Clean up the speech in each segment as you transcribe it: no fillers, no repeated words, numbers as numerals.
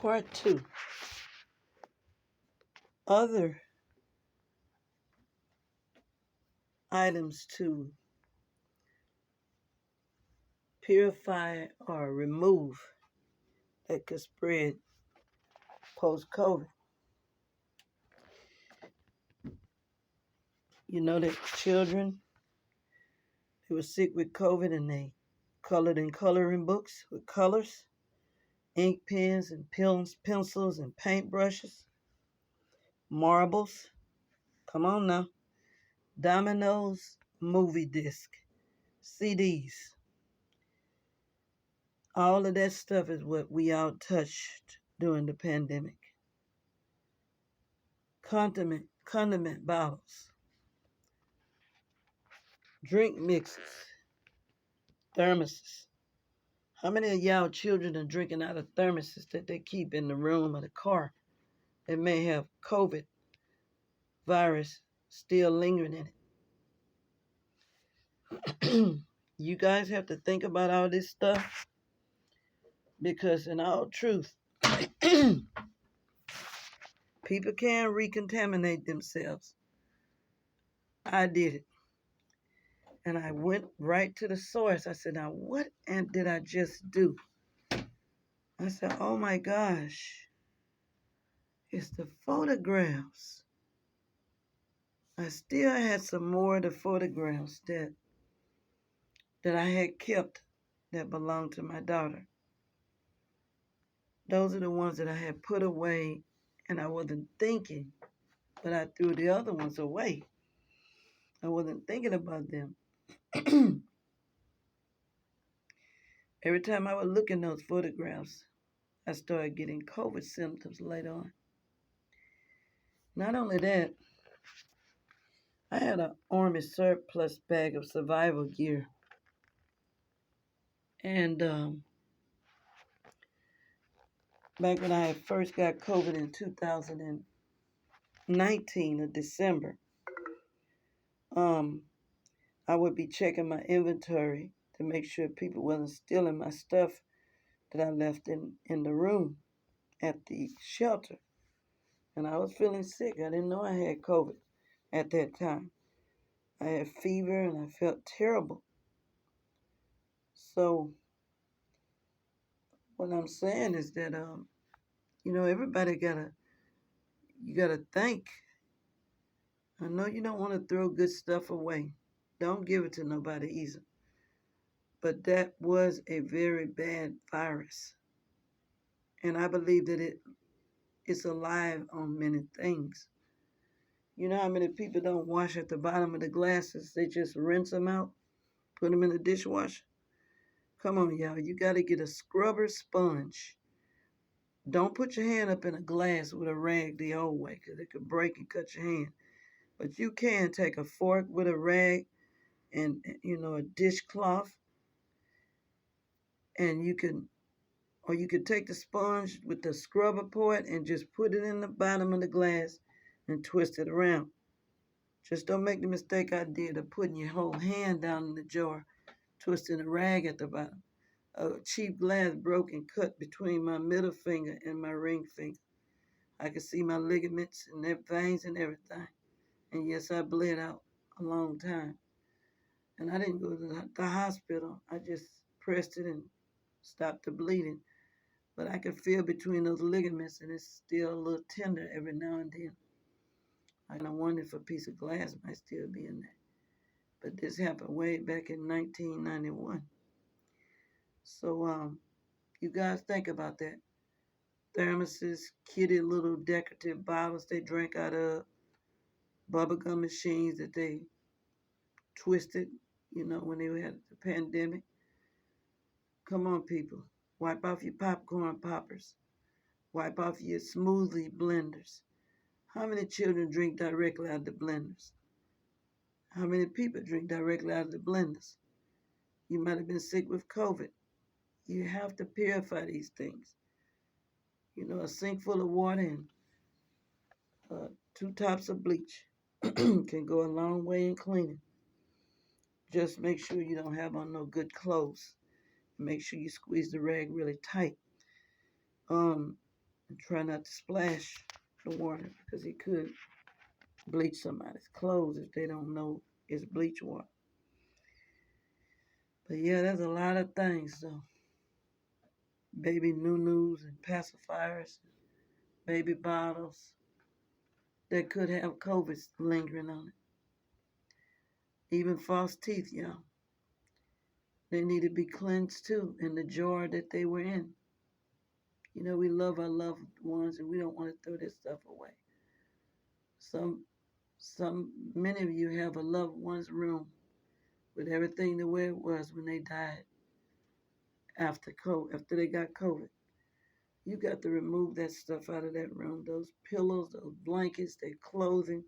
Part two. Other items to purify or remove that could spread post COVID. You know that children who were sick with COVID and they colored in coloring books with colors, ink pens and pencils and paintbrushes, marbles. Come on now. Dominoes, movie disc, CDs. All of that stuff is what we all touched during the pandemic. Condiment bottles, drink mixes, thermoses. How many of y'all children are drinking out of thermoses that they keep in the room of the car that may have COVID virus still lingering in it? You guys have to think about all this stuff because, in all truth, people can recontaminate themselves. I did it. And I went right to the source. I said, now what did I just do? I said, oh my gosh, it's the photographs. I still had some more of the photographs that I had kept that belonged to my daughter. Those are the ones that I had put away and I wasn't thinking, but I threw the other ones away. I wasn't thinking about them. Every time I would look in those photographs, I started getting COVID symptoms later on. Not only that, I had an Army surplus bag of survival gear. And back when I first got COVID in 2019 of December, I would be checking my inventory to make sure people wasn't stealing my stuff that I left in the room at the shelter. And I was feeling sick. I didn't know I had COVID at that time. I had fever and I felt terrible. So what I'm saying is that everybody you gotta think. I know you don't want to throw good stuff away. Don't give it to nobody either. But that was a very bad virus. And I believe that it's alive on many things. You know how many people don't wash at the bottom of the glasses? They just rinse them out, put them in the dishwasher. Come on, y'all. You got to get a scrubber sponge. Don't put your hand up in a glass with a rag the old way because it could break and cut your hand. But you can take a fork with a rag and, a dishcloth, and you could take the sponge with the scrubber part and just put it in the bottom of the glass and twist it around. Just don't make the mistake I did of putting your whole hand down in the jar, twisting a rag at the bottom. A cheap glass broke and cut between my middle finger and my ring finger. I could see my ligaments and their veins and everything. And yes, I bled out a long time. And I didn't go to the hospital. I just pressed it and stopped the bleeding. But I could feel between those ligaments and it's still a little tender every now and then. I kind of wonder if a piece of glass might still be in there. But this happened way back in 1991. So you guys think about that. Thermoses, kitty little decorative bottles they drank out of, bubblegum machines that they twisted, when they had the pandemic. Come on, people. Wipe off your popcorn poppers. Wipe off your smoothie blenders. How many children drink directly out of the blenders? How many people drink directly out of the blenders? You might have been sick with COVID. You have to purify these things. A sink full of water and 2 tops of bleach can go a long way in cleaning. Just make sure you don't have on no good clothes. Make sure you squeeze the rag really tight. And try not to splash the water because it could bleach somebody's clothes if they don't know it's bleach water. But yeah, there's a lot of things though. Baby noo-noos and pacifiers, baby bottles that could have COVID lingering on it. Even false teeth, y'all. They need to be cleansed too in the jar that they were in. You know, we love our loved ones and we don't want to throw this stuff away. Many of you have a loved one's room with everything the way it was when they died after they got COVID. You got to remove that stuff out of that room. Those pillows, those blankets, their clothing,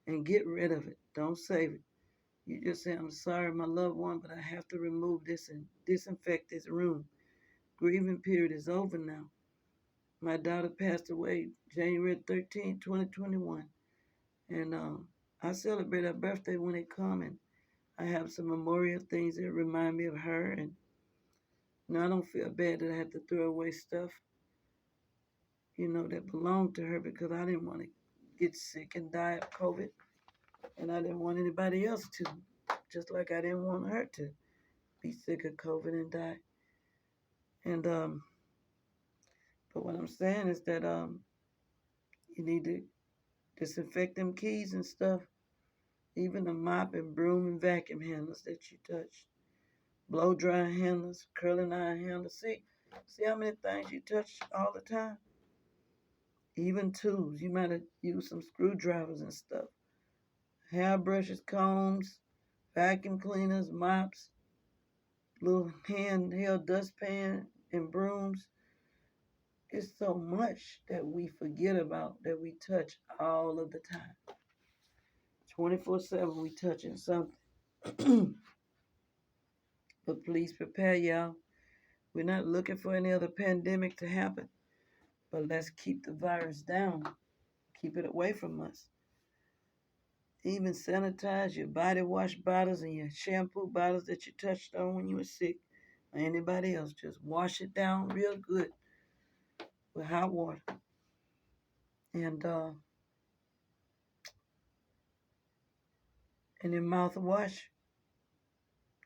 and get rid of it. Don't save it. You just say, I'm sorry, my loved one, but I have to remove this and disinfect this room. Grieving period is over now. My daughter passed away January 13, 2021. And I celebrate her birthday when it comes. And I have some memorial things that remind me of her. And I don't feel bad that I had to throw away stuff, that belonged to her because I didn't want to get sick and die of COVID. And I didn't want anybody else to, just like I didn't want her to be sick of COVID and die. And but what I'm saying is that you need to disinfect them keys and stuff, even the mop and broom and vacuum handlers that you touch, blow dry handlers, curling iron handlers. See how many things you touch all the time. Even tools, you might have used some screwdrivers and stuff, hairbrushes, combs, vacuum cleaners, mops, little handheld dustpan and brooms. It's so much that we forget about that we touch all of the time. 24/7 we touching something. But please prepare, y'all. We're not looking for any other pandemic to happen. But let's keep the virus down. Keep it away from us. Even sanitize your body wash bottles and your shampoo bottles that you touched on when you were sick. Or anybody else. Just wash it down real good with hot water. And your mouthwash,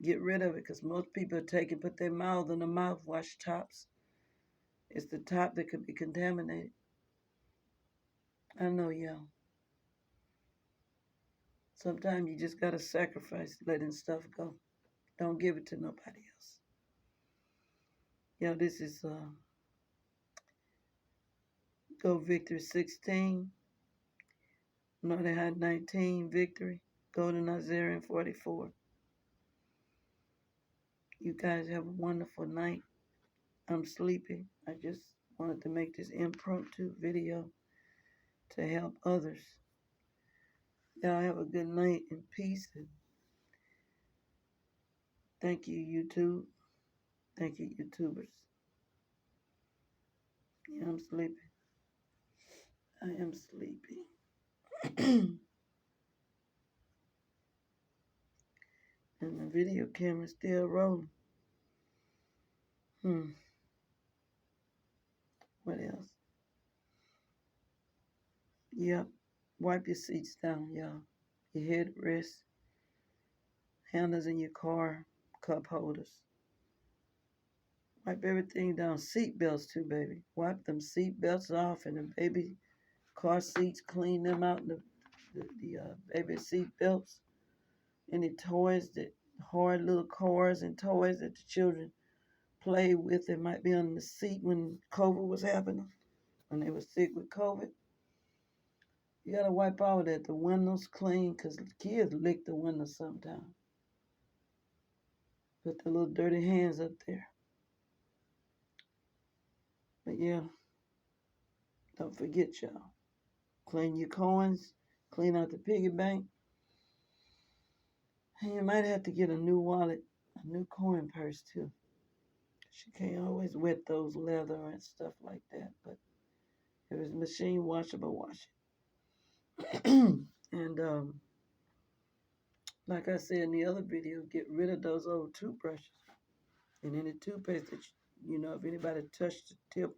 get rid of it because most people put their mouth on the mouthwash tops. It's the top that could be contaminated. I know, y'all. Sometimes you just gotta sacrifice letting stuff go. Don't give it to nobody else. This is Go Victory 16, Northern High 19, Victory, Golden Nazarian 44. You guys have a wonderful night. I'm sleepy. I just wanted to make this impromptu video to help others. Y'all have a good night and peace. And thank you, YouTube. Thank you, YouTubers. Yeah, I'm sleepy. I am sleepy. And the video camera's still rolling. What else? Yep. Wipe your seats down, y'all. Your headrest, handles in your car, cup holders. Wipe everything down. Seat belts too, baby. Wipe them seat belts off and the baby car seats. Clean them out. The baby seat belts. Any toys hard little cars and toys that the children play with that might be on the seat when COVID was happening, when they were sick with COVID. You gotta wipe all that. The windows clean, because kids lick the windows sometimes. Put the little dirty hands up there. But yeah, don't forget, y'all. Clean your coins, clean out the piggy bank. And you might have to get a new wallet, a new coin purse too. You can't always wet those leather and stuff like that. But if it's machine washable, wash it. And like I said in the other video, get rid of those old toothbrushes and any toothpaste that if anybody touched the tip